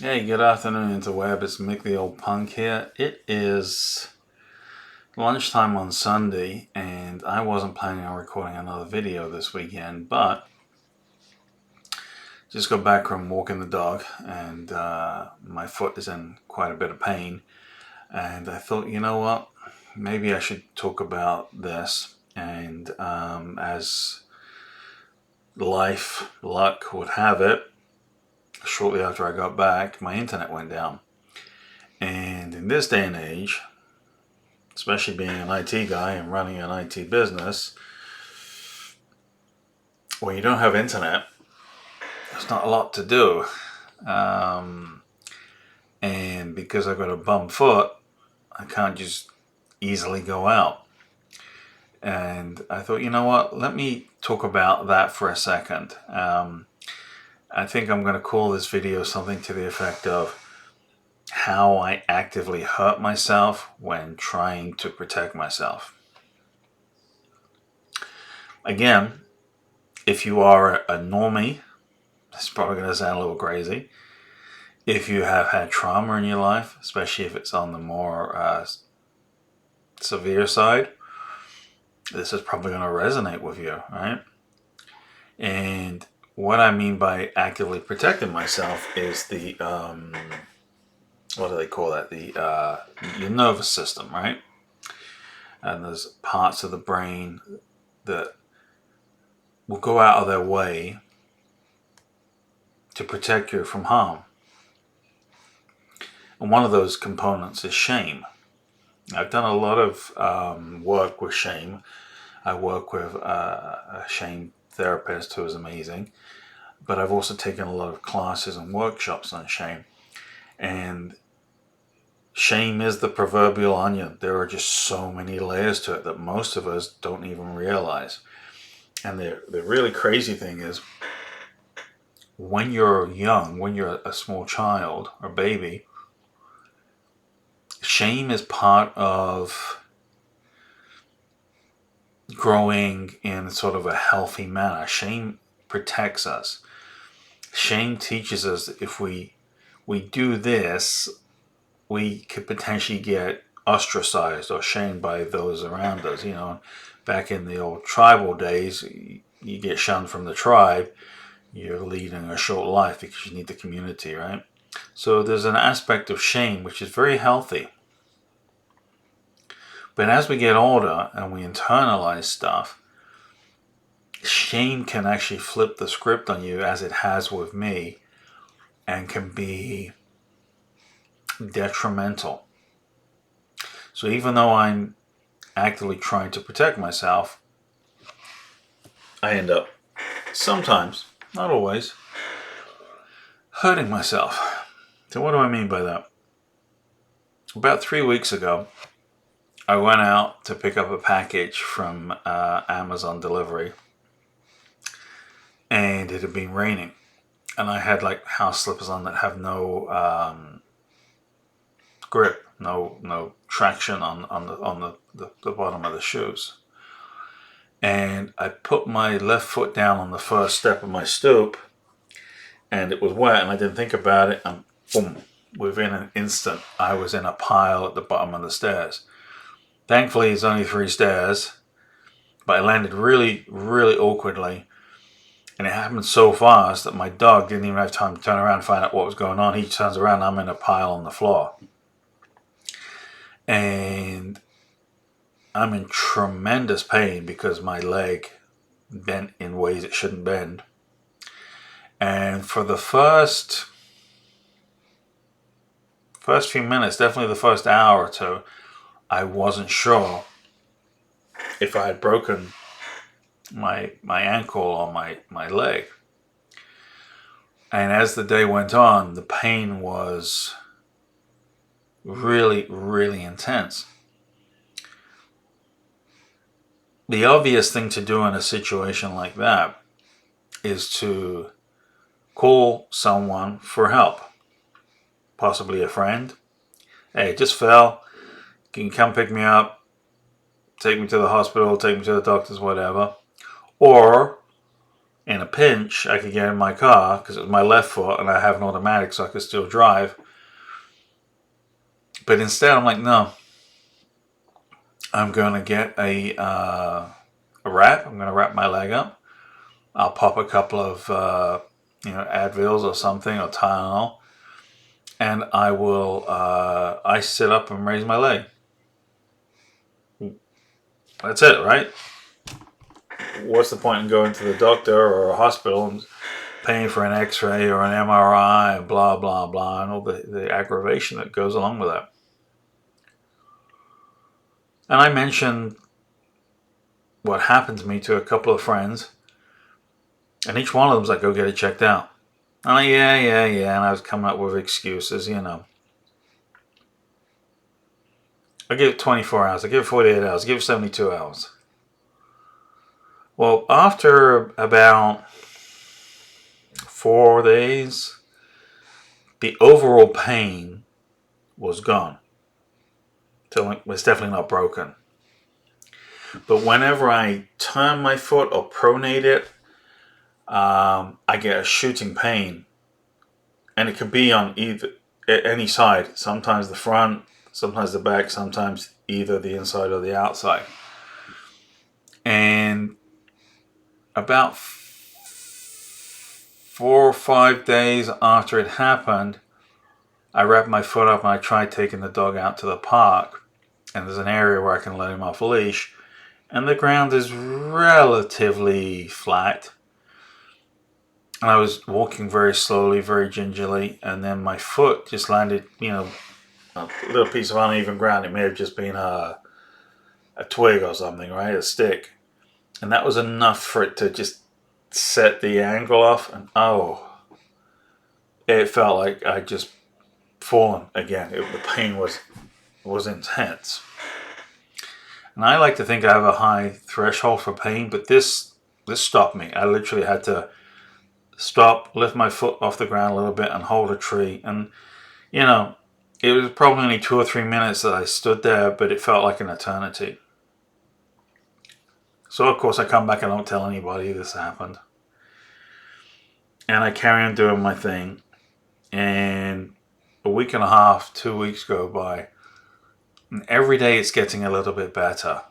Hey, good afternoon interweb. It's Mick the Old Punk here. It is lunchtime on Sunday, and I wasn't planning on recording another video this weekend, but just got back from walking the dog, and my foot is in quite a bit of pain. And I thought, you know what? Maybe I should talk about this. And as luck would have it, shortly after I got back, my internet went down. And in this day and age, especially being an IT guy and running an IT business, when you don't have internet, there's not a lot to do. And because I've got a bum foot, I can't just easily go out. And I thought, you know what, let me talk about that for a second. I think I'm going to call this video something to the effect of how I actively hurt myself when trying to protect myself. Again, if you are a normie, it's probably going to sound a little crazy. If you have had trauma in your life, especially if it's on the more severe side, this is probably going to resonate with you, right? And what I mean by actively protecting myself is the, what do they call that? Your nervous system, right? And there's parts of the brain that will go out of their way to protect you from harm. And one of those components is shame. I've done a lot of work with shame. I work with a shame therapist who is amazing. But I've also taken a lot of classes and workshops on shame. And shame is the proverbial onion. There are just so many layers to it that most of us don't even realize. And the really crazy thing is, when you're young, when you're a small child or baby, shame is part of growing in sort of a healthy manner. Shame protects us. Shame teaches us that if we do this, we could potentially get ostracized or shamed by those around us. You know, back in the old tribal days, you get shunned from the tribe, you're leading a short life because you need the community, right? So there's an aspect of shame which is very healthy. But as we get older and we internalize stuff, shame can actually flip the script on you, as it has with me, and can be detrimental. So even though I'm actively trying to protect myself, I end up sometimes, not always, hurting myself. So what do I mean by that? About 3 weeks ago, I went out to pick up a package from Amazon delivery, and it had been raining, and I had like house slippers on that have no grip, no traction on the bottom of the shoes. And I put my left foot down on the first step of my stoop, and it was wet, and I didn't think about it, and boom, within an instant I was in a pile at the bottom of the stairs. Thankfully it's only 3 stairs, but I landed really, really awkwardly, and it happened so fast that my dog didn't even have time to turn around and find out what was going on. He turns around, I'm in a pile on the floor. And I'm in tremendous pain because my leg bent in ways it shouldn't bend. And for the first few minutes, definitely the first hour or two, I wasn't sure if I had broken my ankle or my leg. And as the day went on, the pain was really, really intense. The obvious thing to do in a situation like that is to call someone for help. Possibly a friend. Hey, it just fell. Can you come pick me up? Take me to the hospital, take me to the doctors, whatever. Or in a pinch, I could get in my car because it was my left foot and I have an automatic, so I could still drive. But instead, I'm like, no, I'm going to get a wrap. I'm going to wrap my leg up. I'll pop a couple of Advils or something, or Tylenol, and I will I sit up and raise my leg. That's it, right? What's the point in going to the doctor or a hospital and paying for an x-ray or an MRI and blah, blah, blah, and all the aggravation that goes along with that? And I mentioned what happened to me to a couple of friends, and each one of them was like, go get it checked out. I'm like, yeah, and I was coming up with excuses, I'll give it 24 hours, I'll give it 48 hours, I'll give it 72 hours. Well, after about 4 days, the overall pain was gone. So it was definitely not broken. But whenever I turn my foot or pronate it, I get a shooting pain. And it could be on any side. Sometimes the front, sometimes the back, sometimes either the inside or the outside. And about 4 or 5 days after it happened, I wrapped my foot up and I tried taking the dog out to the park. And there's an area where I can let him off a leash. And the ground is relatively flat. And I was walking very slowly, very gingerly. And then my foot just landed, a little piece of uneven ground. It may have just been a twig or something, right? A stick. And that was enough for it to just set the angle off. And it felt like I'd just fallen again. The pain was intense. And I like to think I have a high threshold for pain, but this stopped me. I literally had to stop, lift my foot off the ground a little bit and hold a tree. And, it was probably only 2 or 3 minutes that I stood there, but it felt like an eternity. So, of course, I come back and don't tell anybody this happened. And I carry on doing my thing. And a week and a half, 2 weeks go by. And every day it's getting a little bit better.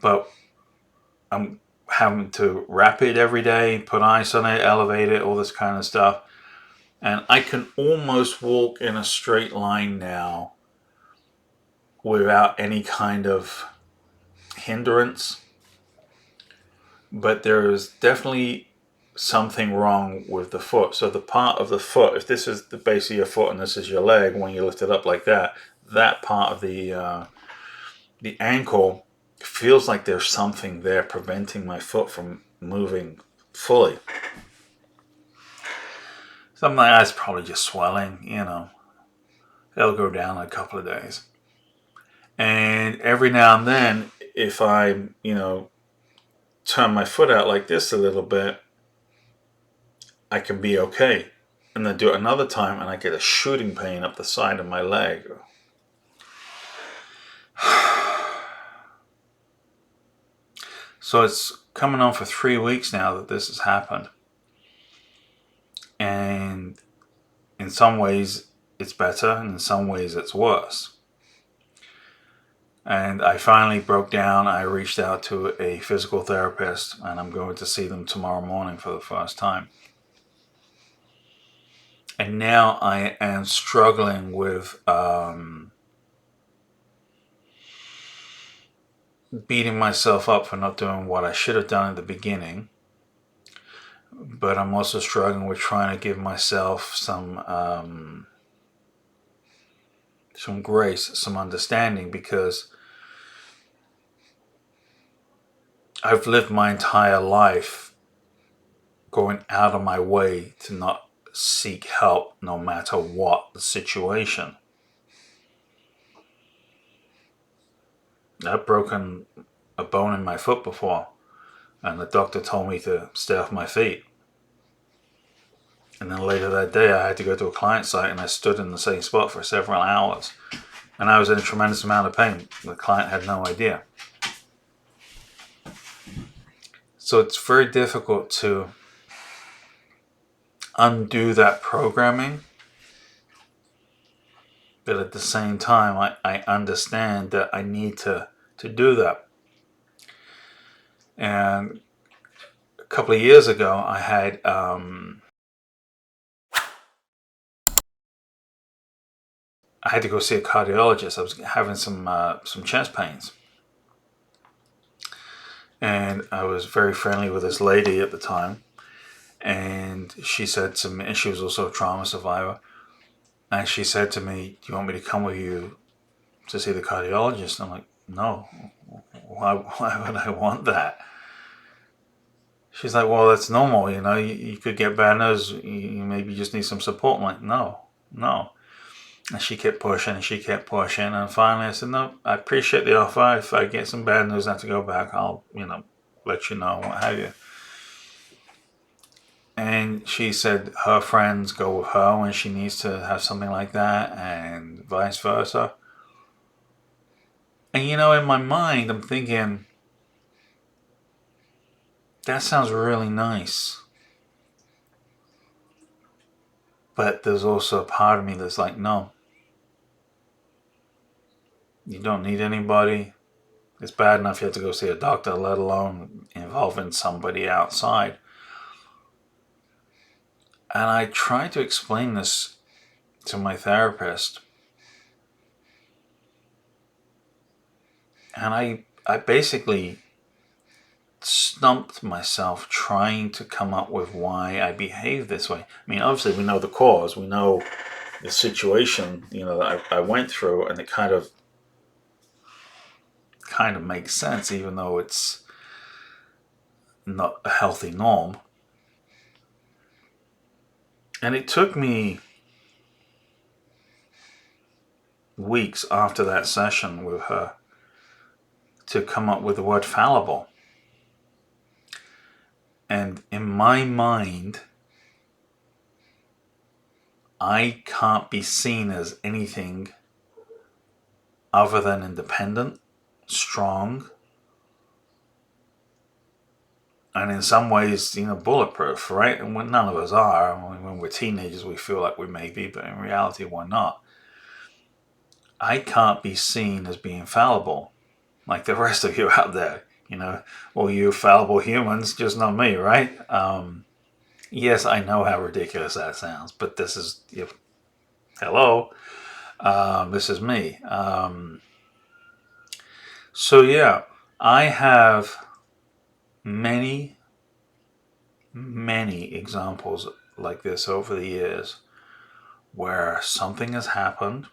But I'm having to wrap it every day, put ice on it, elevate it, all this kind of stuff. And I can almost walk in a straight line now without any kind of hindrance. But there is definitely something wrong with the foot. So the part of the foot, if this is the base of your foot and this is your leg, when you lift it up like that, that part of the ankle feels like there's something there preventing my foot from moving fully. Something like that's probably just swelling, It'll go down in a couple of days. And every now and then, if I, turn my foot out like this a little bit, I can be okay. And then do it another time and I get a shooting pain up the side of my leg. So it's coming on for 3 weeks now that this has happened. And in some ways it's better, and in some ways it's worse. And I finally broke down. I reached out to a physical therapist, and I'm going to see them tomorrow morning for the first time. And now I am struggling with beating myself up for not doing what I should have done at the beginning. But I'm also struggling with trying to give myself some grace, some understanding, because I've lived my entire life going out of my way to not seek help no matter what the situation. I've broken a bone in my foot before, and the doctor told me to stay off my feet. And then later that day I had to go to a client site, and I stood in the same spot for several hours. And I was in a tremendous amount of pain. The client had no idea. So So it's very difficult to undo that programming. But at the same time, I understand that I need to do that. And a couple of years ago, I had to go see a cardiologist. I was having some chest pains, and I was very friendly with this lady at the time. And she said to me, and she was also a trauma survivor, and she said to me, "Do you want me to come with you to see the cardiologist?" I'm like, "No, why would I want that?" She's like, "Well, that's normal, you could get bad news, you maybe just need some support." I'm like, no. And she kept pushing and she kept pushing, and finally I said, "No, I appreciate the offer. If I get some bad news and have to go back, I'll, let you know, what have you." And she said her friends go with her when she needs to have something like that, and vice versa. And in my mind, I'm thinking, that sounds really nice. But there's also a part of me that's like, no, you don't need anybody. It's bad enough you have to go see a doctor, let alone involving somebody outside. And I tried to explain this to my therapist. And I basically stumped myself trying to come up with why I behave this way. I mean, obviously we know the cause, we know the situation, that I went through, and it kind of makes sense, even though it's not a healthy norm. And it took me weeks after that session with her to come up with the word fallible. And in my mind, I can't be seen as anything other than independent, strong, and in some ways, bulletproof, right? And none of us are. When we're teenagers, we feel like we may be, but in reality, we're not. I can't be seen as being fallible like the rest of you out there. All you fallible humans, just not me, right? Yes, I know how ridiculous that sounds, but this is, hello, this is me. So yeah, I have many, many examples like this over the years where something has happened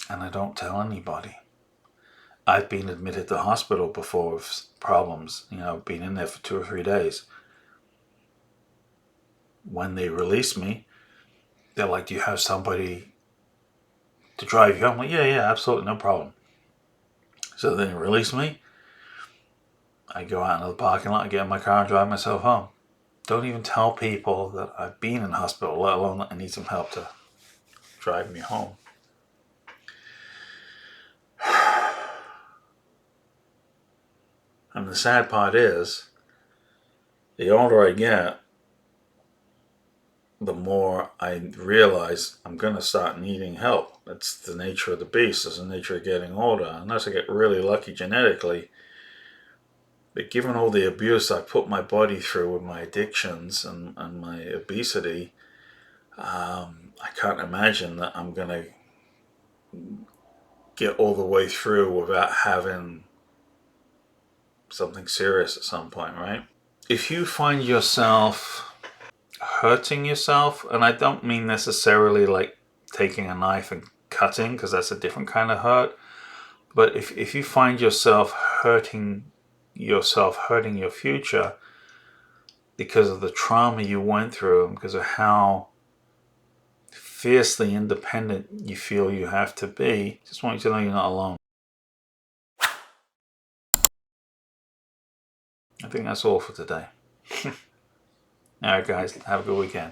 and I don't tell anybody. I've been admitted to hospital before with problems, been in there for 2 or 3 days. When they release me, they're like, "Do you have somebody to drive you home?" I'm like, yeah, absolutely, no problem. So then they release me. I go out into the parking lot, I get in my car and drive myself home. Don't even tell people that I've been in hospital, let alone that I need some help to drive me home. And the sad part is, the older I get, the more I realize I'm going to start needing help. That's the nature of the beast. It's the nature of getting older. Unless I get really lucky genetically. But given all the abuse I put my body through with my addictions and my obesity, I can't imagine that I'm going to get all the way through without having something serious at some point, right? If you find yourself hurting yourself, and I don't mean necessarily like taking a knife and cutting, because that's a different kind of hurt, but if you find yourself hurting your future because of the trauma you went through, because of how fiercely independent you feel you have to be, just want you to know you're not alone. I think that's all for today. Alright guys, have a good weekend.